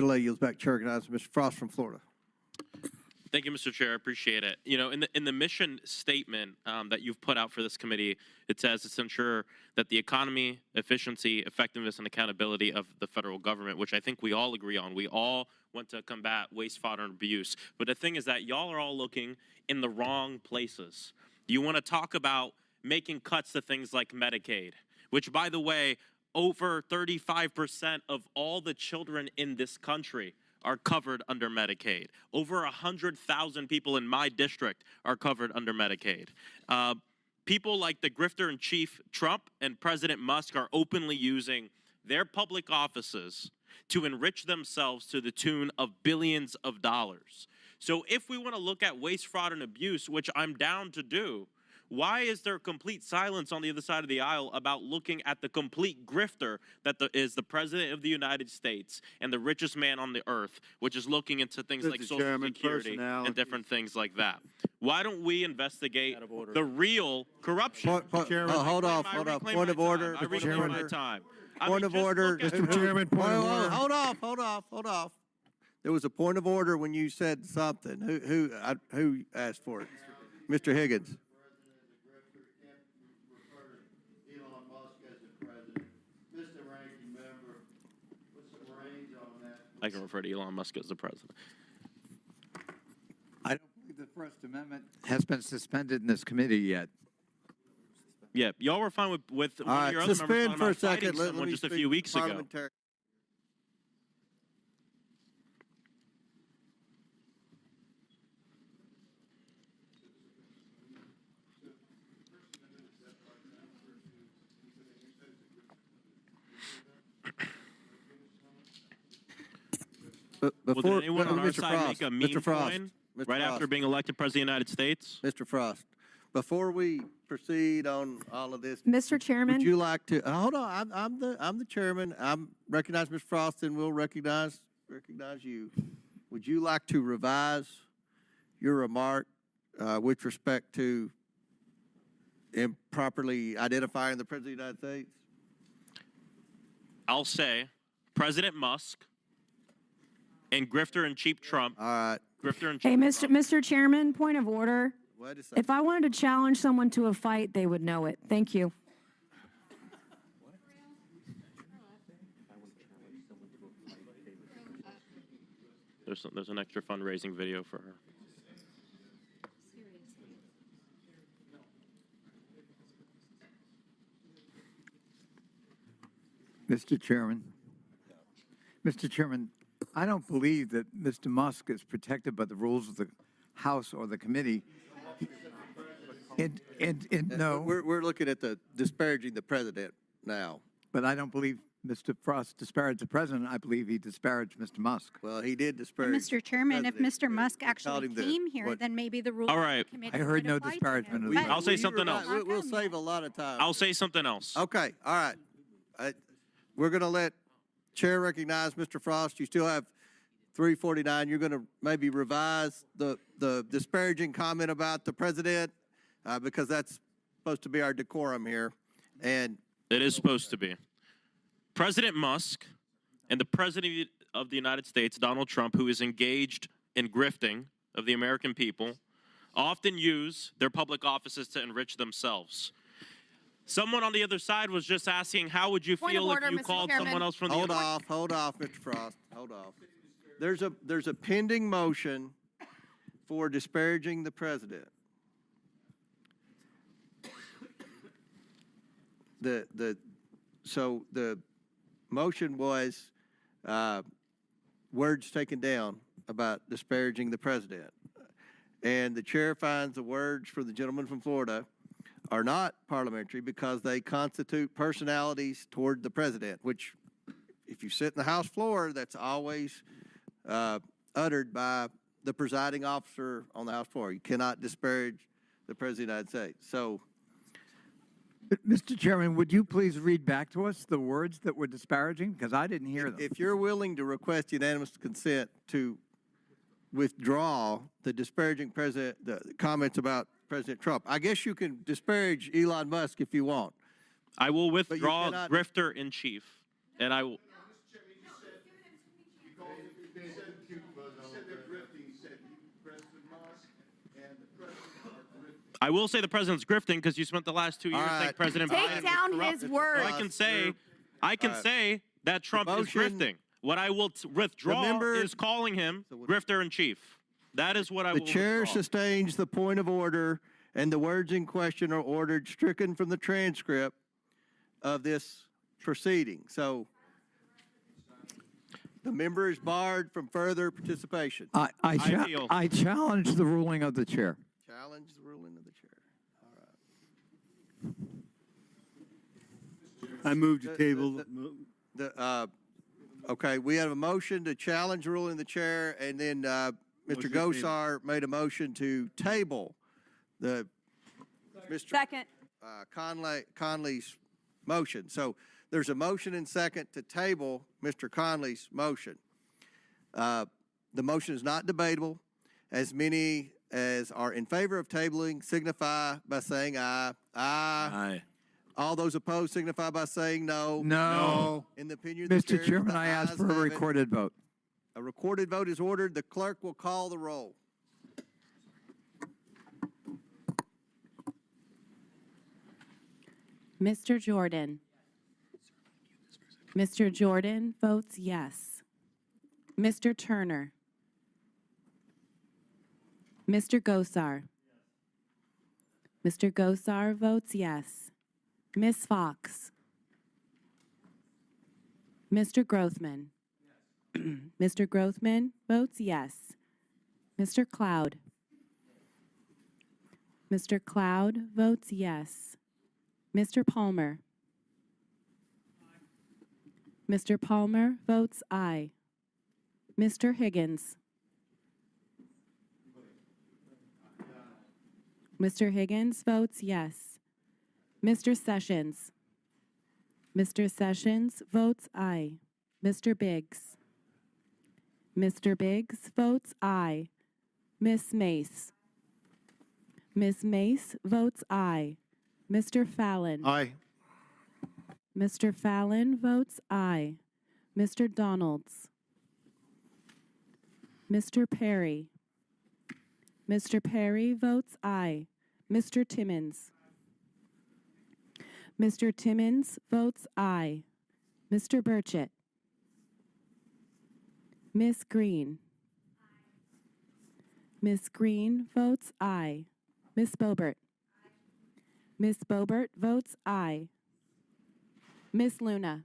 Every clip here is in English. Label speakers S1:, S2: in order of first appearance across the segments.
S1: Yields back chair, recognizes Mr. Frost from Florida.
S2: Thank you, Mr. Chair. I appreciate it. You know, in the mission statement that you've put out for this committee, it says it's to ensure that the economy, efficiency, effectiveness, and accountability of the federal government, which I think we all agree on. We all want to combat waste, fraud, and abuse. But the thing is that y'all are all looking in the wrong places. You want to talk about making cuts to things like Medicaid, which, by the way, over 35% of all the children in this country are covered under Medicaid. Over 100,000 people in my district are covered under Medicaid. People like the grifter-in-chief Trump and President Musk are openly using their public offices to enrich themselves to the tune of billions of dollars. So if we want to look at waste, fraud, and abuse, which I'm down to do, why is there complete silence on the other side of the aisle about looking at the complete grifter that is the President of the United States and the richest man on the earth, which is looking into things like Social Security and different things like that? Why don't we investigate the real corruption?
S1: Hold off. Point of order.
S2: I reclaim my time.
S1: Point of order.
S3: Mr. Chairman, point of order.
S1: Hold off. There was a point of order when you said something. Who asked for it? Mr. Higgins.
S4: Elon Musk as the president. Mr. Ranking Member, put some range on that.
S2: I can refer to Elon Musk as the president.
S3: I don't believe the First Amendment has been suspended in this committee yet.
S2: Yeah, y'all were fine with one of your other members
S1: suspend for a second.
S2: Let me just a few weeks ago. Well, did anyone on our side make a meme coin right after being elected President of the United States?
S1: Mr. Frost, before we proceed on all of this,
S5: Mr. Chairman,
S1: would you like to hold on? I'm the chairman. I'm recognize Mr. Frost, and we'll recognize you. Would you like to revise your remark with respect to improperly identifying the President of the United States?
S2: I'll say President Musk and grifter-in-chief Trump.
S1: All right.
S2: Grifter-in-chief.
S5: hey, Mr. Chairman, point of order.
S1: Wait a second.
S5: If I wanted to challenge someone to a fight, they would know it. Thank you.
S2: There's an extra fundraising video for her.
S3: Mr. Chairman, I don't believe that Mr. Musk is protected by the rules of the House or the committee. No.
S1: We're looking at the disparaging the president now.
S3: But I don't believe Mr. Frost disparaged the president. I believe he disparaged Mr. Musk.
S1: Well, he did disparage.
S6: Mr. Chairman, if Mr. Musk actually came here, then maybe the rules
S2: All right.
S6: of the committee
S3: I heard
S6: would
S3: no
S6: apply to
S3: disparagement
S6: him.
S3: of the-
S6: But-
S2: I'll say something else.
S1: We'll save a lot of time.
S2: I'll say something else.
S1: Okay, all right. We're going to let Chair recognize Mr. Frost. You still have 349. You're going to maybe revise the disparaging comment about the president because that's supposed to be our decorum here. And
S2: It is supposed to be. President Musk and the President of the United States, Donald Trump, who is engaged in grifting of the American people, often use their public offices to enrich themselves. Someone on the other side was just asking, how would you feel if you called someone else from the
S1: hold off, Mr. Frost. Hold off. There's a pending motion for disparaging the president. So the motion was words taken down about disparaging the president. And the chair finds the words for the gentleman from Florida are not parliamentary because they constitute personalities toward the president, which if you sit in the House floor, that's always uttered by the presiding officer on the House floor. You cannot disparage the President of the United States. So,
S3: Mr. Chairman, would you please read back to us the words that were disparaging? Because I didn't hear them.
S1: if you're willing to request unanimous consent to withdraw the disparaging the comments about President Trump, I guess you can disparage Elon Musk if you want.
S2: I will withdraw grifter-in-chief, and I will. I will say the president's grifting because you spent the last 2 years
S1: All
S2: saying
S1: right.
S2: President
S5: Take
S2: Biden was
S5: down
S2: corrupt.
S5: his
S2: So
S5: words.
S2: I can say that Trump is
S1: motion-
S2: grifting. What I will withdraw
S1: member-
S2: is calling him grifter-in-chief. That is what I
S1: The
S2: will
S1: chair
S2: withdraw.
S1: sustains the point of order, and the words in question are ordered stricken from the transcript of this proceeding. So the member is barred from further participation.
S2: feel-
S3: I challenge the ruling of the chair.
S1: Challenge the ruling of the chair.
S7: I move to table.
S1: Okay, we have a motion to challenge the ruling of the chair, and then Mr.
S7: Motion to
S1: Gosar made a motion to table the Mr.
S5: Second.
S1: Conley's motion. So there's a motion and second to table Mr. Conley's motion. The motion is not debatable. As many as are in favor of tabling signify by saying aye. Aye. All those opposed signify by saying no.
S3: No.
S1: In the opinion of the chair,
S3: Mr. Chairman,
S1: the
S3: I ask
S1: ayes
S3: for a
S1: have it.
S3: recorded vote.
S1: A recorded vote is ordered. The clerk will call the roll.
S8: Mr. Jordan. Mr. Jordan votes yes. Mr. Turner. Mr. Gosar. Mr. Gosar votes yes. Ms. Fox. Mr. Grothman. Mr. Grothman votes yes. Mr. Cloud. Mr. Cloud votes yes. Mr. Palmer. Mr. Palmer votes aye. Mr. Higgins. Mr. Higgins votes yes. Mr. Sessions. Mr. Sessions votes aye. Mr. Biggs. Mr. Biggs votes aye. Miss Mace. Miss Mace votes aye. Mr. Fallon.
S7: Aye.
S8: Mr. Fallon votes aye. Mr. Donalds. Mr. Perry. Mr. Perry votes aye. Mr. Timmons. Mr. Timmons votes aye. Mr. Burchett. Miss Green. Miss Green votes aye. Miss Boebert. Miss Boebert votes aye. Miss Luna.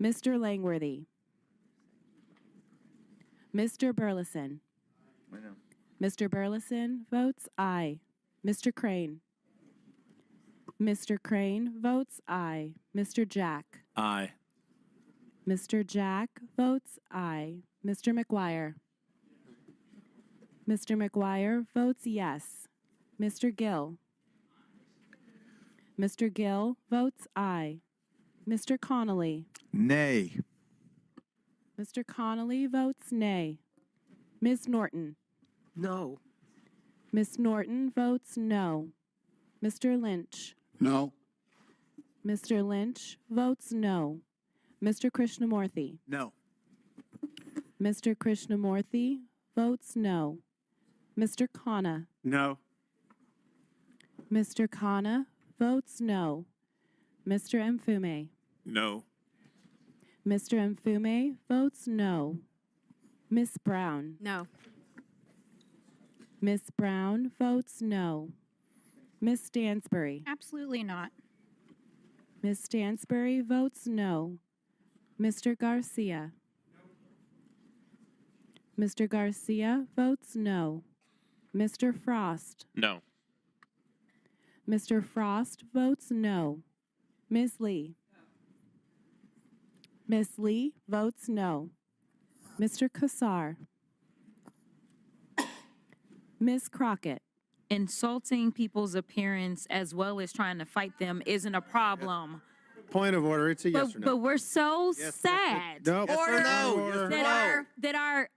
S8: Mr. Langworthy. Mr. Burleson. Mr. Burleson votes aye. Mr. Crane. Mr. Crane votes aye. Mr. Jack.
S7: Aye.
S8: Mr. Jack votes aye. Mr. McGuire. Mr. McGuire votes yes. Mr. Gill. Mr. Gill votes aye. Mr. Connolly.
S3: Nay.
S8: Mr. Connolly votes nay. Ms. Norton.
S1: No.
S8: Ms. Norton votes no. Mr. Lynch.
S7: No.
S8: Mr. Lynch votes no. Mr. Krishnamurthy.
S3: No.
S8: Mr. Krishnamurthy votes no. Mr. Khanna.
S7: No.
S8: Mr. Khanna votes no. Mr. Mfume.
S7: No.
S8: Mr. Mfume votes no. Miss Brown.
S5: No.
S8: Miss Brown votes no. Miss Stansbury.
S6: Absolutely not.
S8: Miss Stansbury votes no. Mr. Garcia. Mr. Garcia votes no. Mr. Frost.
S2: No.
S8: Mr. Frost votes no. Ms. Lee. Ms. Lee votes no. Mr. Kassar. Ms. Crockett.
S9: Insulting people's appearance as well as trying to fight them isn't a problem.
S7: Point of order. It's a yes or no.
S9: But we're so
S1: Yes,
S9: sad
S7: No.
S1: Yes or no?
S7: Order.
S1: Yes or no?
S9: that our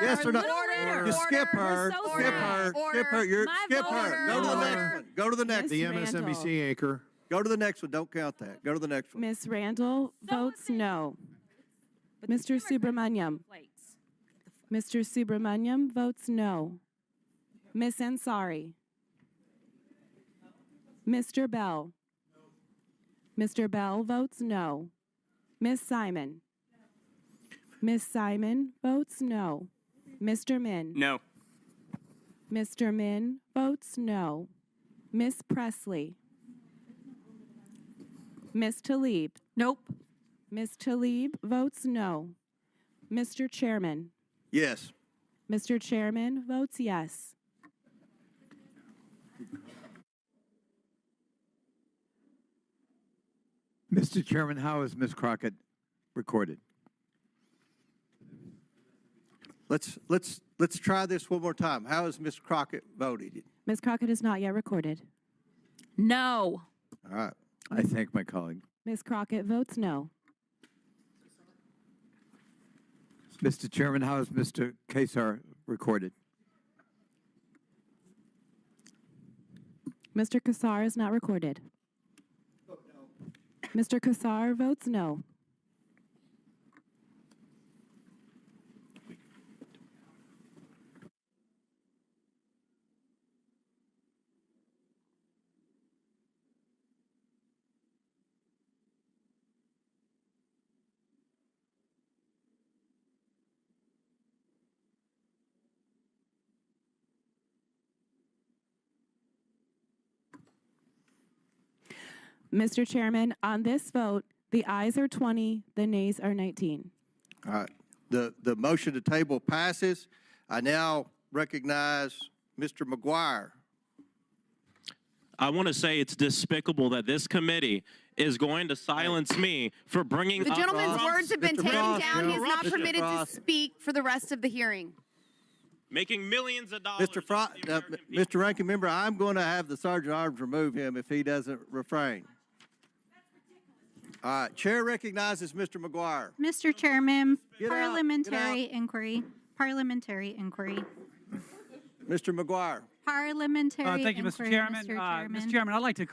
S1: Yes
S9: our
S1: or no?
S9: little
S5: Order.
S1: Just skip her.
S9: We're so
S1: Skip
S9: sad.
S1: her.
S5: Order.
S1: Skip her. You're,
S9: My
S1: skip
S9: vote.
S1: her. Go to the next
S9: Order.
S1: one. Go to the next
S9: Miss
S1: one.
S7: The MSNBC anchor.
S1: Go to the next one. Don't count that. Go to the next one.
S8: Ms. Randall votes no. Mr. Subramaniam. Mr. Subramaniam votes no. Miss Ansari. Mr. Bell. Mr. Bell votes no. Miss Simon. Miss Simon votes no. Mr. Min.
S10: No.
S8: Mr. Min votes no. Miss Presley. Miss Tlaib.
S9: Nope.
S8: Miss Tlaib votes no. Mr. Chairman.
S1: Yes.
S8: Mr. Chairman votes yes.
S3: Mr. Chairman, how is Ms. Crockett recorded?
S1: Let's try this one more time. How is Ms. Crockett voted?
S8: Ms. Crockett is not yet recorded.
S9: No.
S1: All right.
S3: I thank my colleague.
S8: Ms. Crockett votes no.
S3: Mr. Chairman, how is Mr. Kesar recorded?
S8: Mr. Kassar is not recorded. Mr. Kassar votes no. Mr. Chairman, on this vote, the ayes are 20, the nays are 19.
S1: All right. The motion to table passes. I now recognize Mr. McGuire.
S2: I want to say it's despicable that this committee is going to silence me for bringing
S11: The
S2: up
S11: gentleman's
S2: Trump's-
S11: words have been
S1: Mr.
S11: taken
S1: Frost,
S11: down. He is not
S1: Mr.
S11: permitted to
S1: Frost.
S11: speak for the rest of the hearing.
S2: making millions of dollars.
S1: Mr. Frost, Mr. Ranking Member, I'm going to have the Sergeant at Arms remove him if he doesn't refrain. All right. Chair recognizes Mr. McGuire.
S6: Mr. Chairman,
S1: Get out,
S6: parliamentary inquiry. Parliamentary inquiry.
S1: Mr. McGuire.
S6: Parliamentary
S10: Thank you, Mr.
S6: inquiry,
S10: Chairman.
S6: Mr. Chairman.
S10: Mr. Chairman, I'd like to